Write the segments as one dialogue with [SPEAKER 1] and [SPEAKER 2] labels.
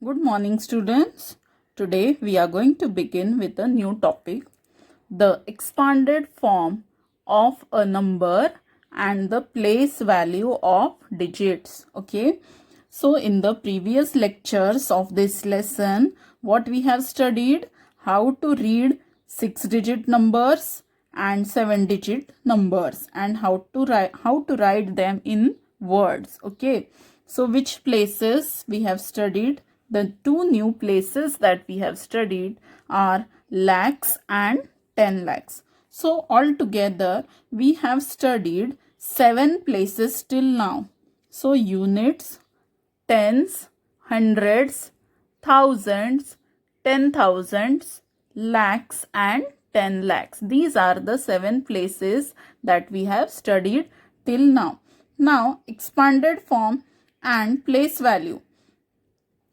[SPEAKER 1] Good morning, students. Today we are going to begin with a new topic, the expanded form of a number and the place value of digits. Okay. So in the previous lectures of this lesson, what we have studied, how to read 6-digit numbers and 7-digit numbers and how to write them in words. Okay. So which places we have studied? The two new places that we have studied are lakhs and 10 lakhs. So altogether we have studied 7 places till now. So units, tens, hundreds, thousands, 10,000s, lakhs and 10 lakhs. These are the 7 places that we have studied till now. Now expanded form and place value.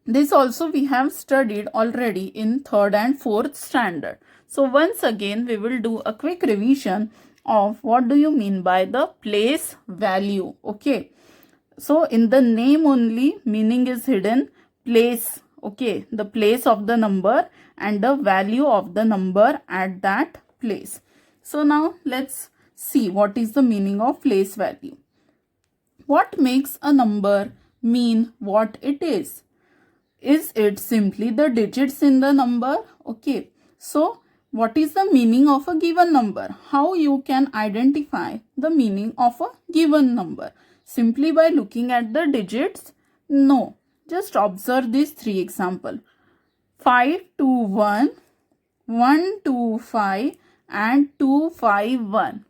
[SPEAKER 1] This also we have studied already in 3rd and 4th standard. So once again we will do a quick revision of what do you mean by the place value. Okay. So in the name only meaning is hidden, place. Okay. The place of the number and the value of the number at that place. So now let's see what is the meaning of place value. What makes a number mean what it is? Is it simply the digits in the number? Okay. So what is the meaning of a given number? How you can identify the meaning of a given number? Simply by looking at the digits? No. Just observe these 3 examples. 5, 2, 1, 1, 2, 5 and 2, 5, 1.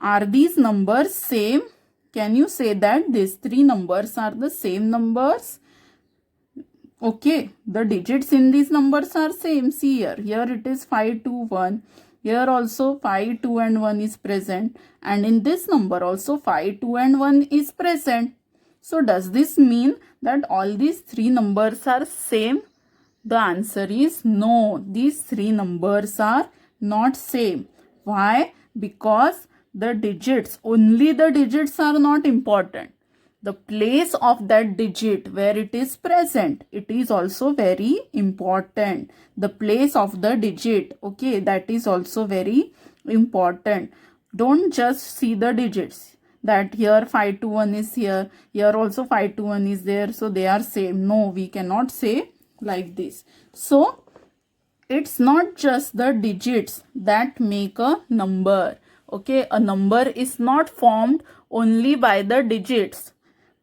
[SPEAKER 1] Are these numbers same? Can you say that these 3 numbers are the same numbers? Okay, the digits in these numbers are same. See here. Here it is 5, 2, 1. Here also 5, 2 and 1 is present. And in this number also 5, 2 and 1 is present. So does this mean that all these 3 numbers are same? The answer is no. These 3 numbers are not same. Why? Because the digits, only the digits are not important. The place of that digit where it is present, it is also very important. The place of the digit, okay, that is also very important. Don't just see the digits that here 5 to 1 is here also 5 to 1 is there, so they are same. No, we cannot say like this. So it's not just the digits that make a number. Okay, a number is not formed only by the digits.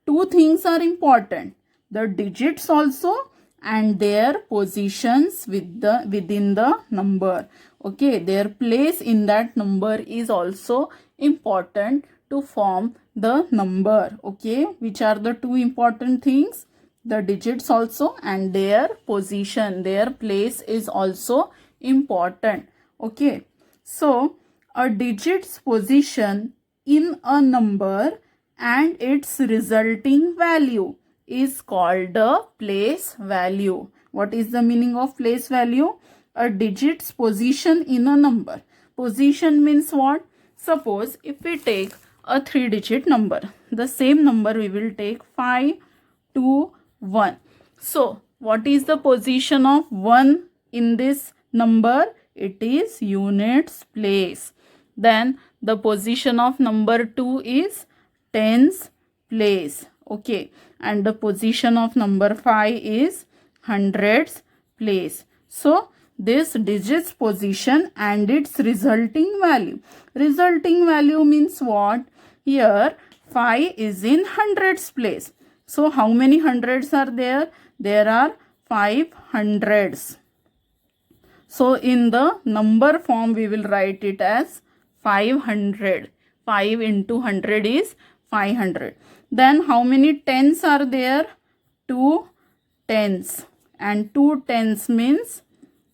[SPEAKER 1] 2 things are important, the digits also and their positions within the number. Okay, their place in that number is also important to form the number. Okay, which are the 2 important things? The digits also and their position, their place is also important. Okay, so a digit's position in a number and its resulting value is called the place value. What is the meaning of place value? A digit's position in a number. Position means what? Suppose if we take a 3-digit number, the same number we will take 5, 2, 1. So what is the position of 1 in this number? It is units place. Then the position of number 2 is tens place. Okay, and the position of number 5 is hundreds place. So this digit's position and its resulting value. Resulting value means what? Here 5 is in hundreds place. So how many hundreds are there? There are 5 hundreds. So in the number form we will write it as 500. 5 into 100 is 500. Then how many tens are there? 2 tens. And 2 tens means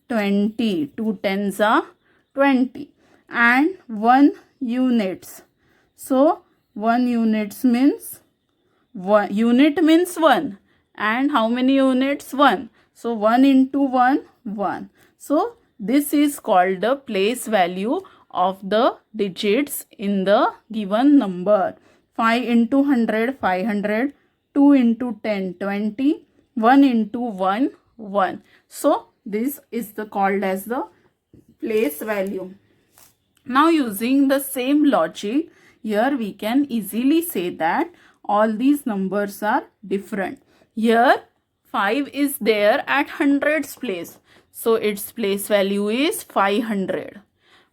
[SPEAKER 1] 20. 2 tens are 20. And 1 units. So 1 units means 1 unit means 1. And how many units? 1. So 1 into 1, 1. So this is called the place value of the digits in the given number. 5 into 100, 500. 2 into 10, 20. 1 into 1, 1. So this is called as the place value. Now using the same logic, here we can easily say that all these numbers are different. Here 5 is there at hundreds place. So its place value is 500.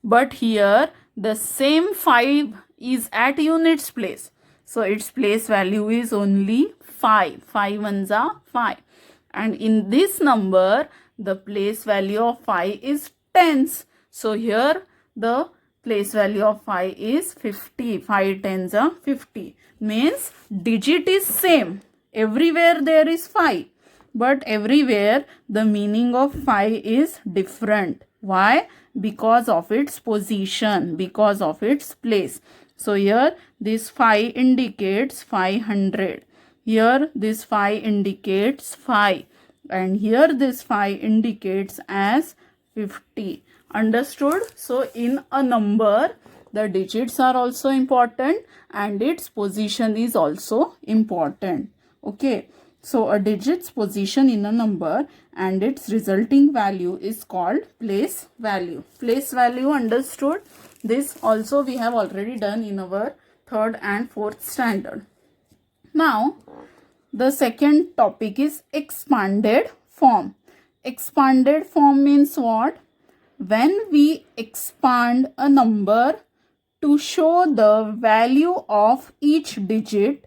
[SPEAKER 1] But here the same 5 is at units place. So its place value is only 5. 5 ones are 5. And in this number, the place value of 5 is tens. So here the place value of 5 is 50. 5 tens are 50. Means digit is same. Everywhere there is 5. But everywhere the meaning of 5 is different. Why? Because of its position, because of its place. So here this 5 indicates 500. Here this 5 indicates 5. And here this 5 indicates as 50. Understood? So in a number, the digits are also important and its position is also important. Okay. So a digit's position in a number and its resulting value is called place value. Place value, understood? This also we have already done in our 3rd and 4th standard. Now, the second topic is expanded form. Expanded form means what? When we expand a number to show the value of each digit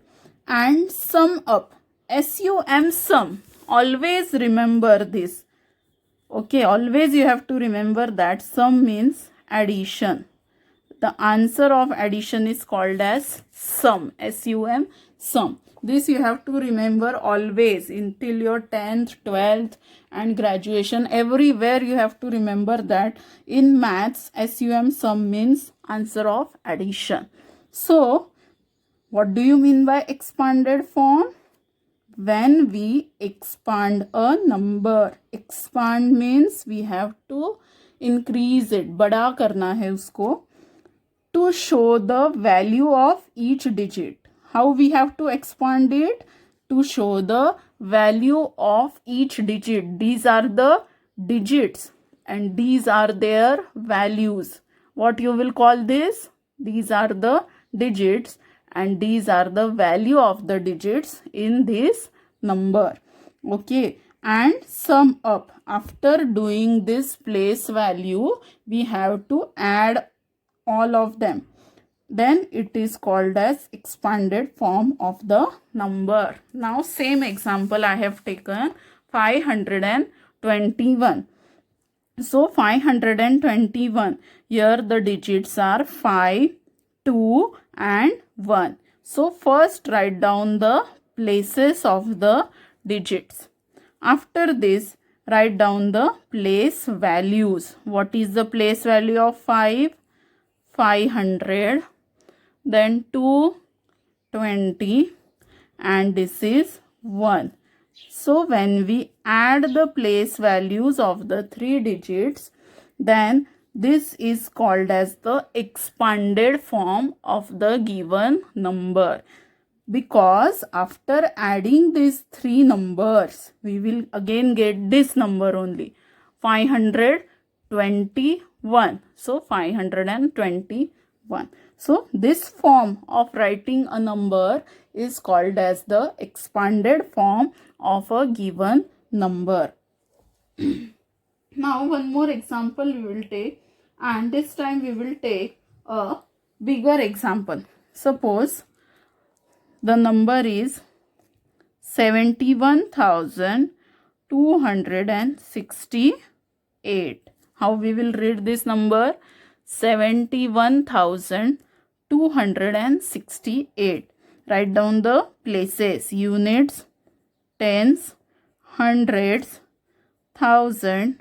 [SPEAKER 1] and sum up. SUM, sum. Always remember this. Okay, always you have to remember that sum means addition. The answer of addition is called as sum. SUM, sum. This you have to remember always until your 10th, 12th and graduation. Everywhere you have to remember that in maths, SUM, sum means answer of addition. So, what do you mean by expanded form? When we expand a number. Expand means we have to increase it. बड़ा करना है उसको. To show the value of each digit. How we have to expand it? To show the value of each digit. These are the digits and these are their values. What you will call this? These are the digits and these are the value of the digits in this number. Okay, and sum up. After doing this place value, we have to add all of them. Then it is called as expanded form of the number. Now same example I have taken 521. So 521. Here the digits are 5, 2 and 1. So first write down the places of the digits. After this, write down the place values. What is the place value of 5? 500. Then 2, 20 and this is 1. So when we add the place values of the 3 digits, then this is called as the expanded form of the given number. Because after adding these 3 numbers, we will again get this number only. 521. So 521. So this form of writing a number is called as the expanded form of a given number. Now one more example we will take, and this time we will take a bigger example. Suppose the number is 71,268. How we will read this number? 71,268. Write down the places, units, tens, hundreds, thousand,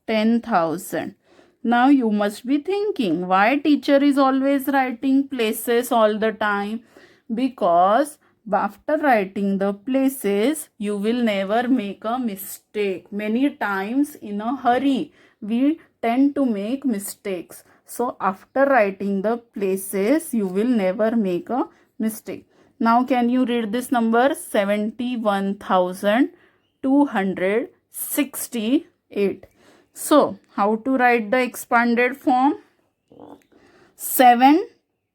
[SPEAKER 1] 10,000. Now you must be thinking, why teacher is always writing places all the time? Because after writing the places, you will never make a mistake. Many times in a hurry, we tend to make mistakes. So after writing the places, you will never make a mistake. Now can you read this number? 71,000 268. So how to write the expanded form? 7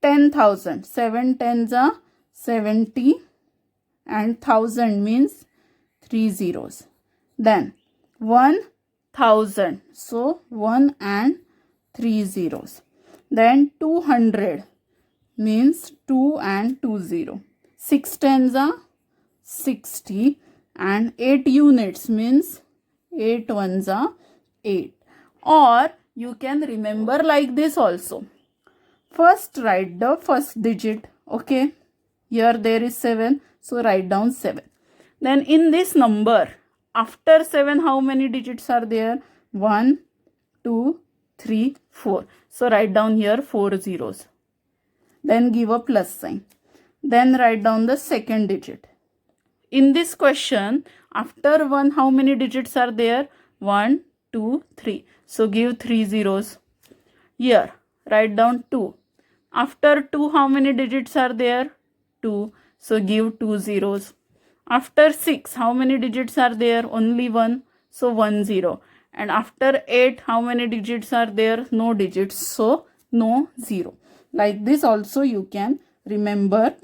[SPEAKER 1] 10,000. 7 tens are 70 and 1000 means 3 zeros. Then 1000. So 1 and 3 zeros. Then 200 means 2 and 2 0. 6 tens are 60 and 8 units means 8 ones are 8. Or you can remember like this also. First write the first digit. Okay. Here there is 7. So write down 7. Then in this number, after 7, how many digits are there? 1, 2, 3, 4. So write down here 4 zeros. Then give a plus sign. Then write down the second digit. In this question, after 1, how many digits are there? 1, 2, 3. So give 3 zeros. Here, write down 2. After 2, how many digits are there? 2. So give 2 zeros. After 6, how many digits are there? Only 1. So 1 0. And after 8, how many digits are there? No digits. So no 0. Like this also you can remember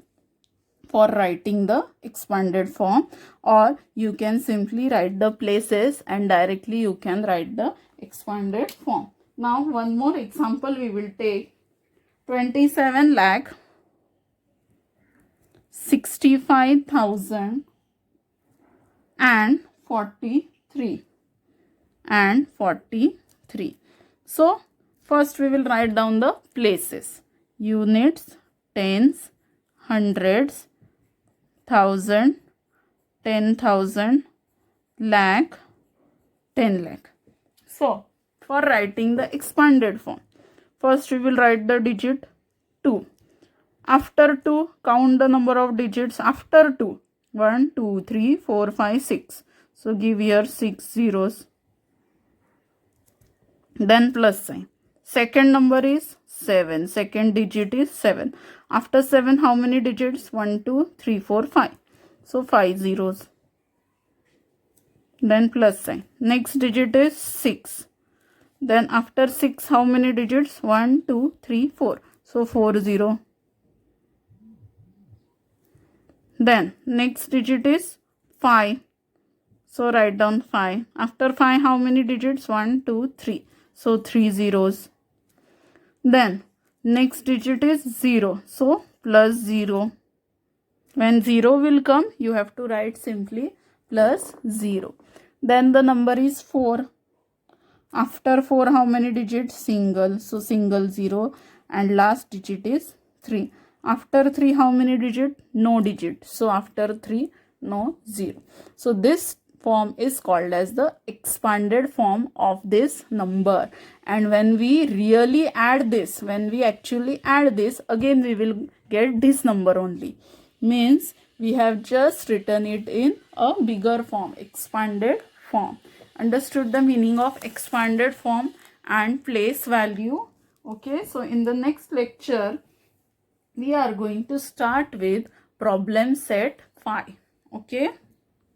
[SPEAKER 1] for writing the expanded form, or you can simply write the places and directly you can write the expanded form. Now one more example we will take. 27 lakh 65,000 and 43 and 43. So first we will write down the places. Units, tens, hundreds, 1000, 10,000, lakh, 10 lakh. So for writing the expanded form, first we will write the digit 2. After 2, count the number of digits after 2. 1, 2, 3, 4, 5, 6. So give here 6 zeros. Then plus sign. Second number is 7. Second digit is 7. After 7, how many digits? 1, 2, 3, 4, 5. So 5 zeros. Then plus sign. Next digit is 6. Then after 6, how many digits? 1, 2, 3, 4. So 4 0. Then next digit is 5. So write down 5. After 5, how many digits? 1, 2, 3. So 3 zeros. Then next digit is 0. So plus 0. When 0 will come, you have to write simply plus 0. Then the number is 4. After 4, how many digits? Single. So single 0. And last digit is 3. After 3, how many digit? No digit. So after 3, no 0. So this form is called as the expanded form of this number. And when we really add this, when we actually add this, again we will get this number only. Means we have just written it in a bigger form, expanded form. Understood the meaning of expanded form and place value? Okay, so in the next lecture, we are going to start with problem set 5. Okay,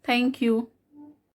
[SPEAKER 1] thank you.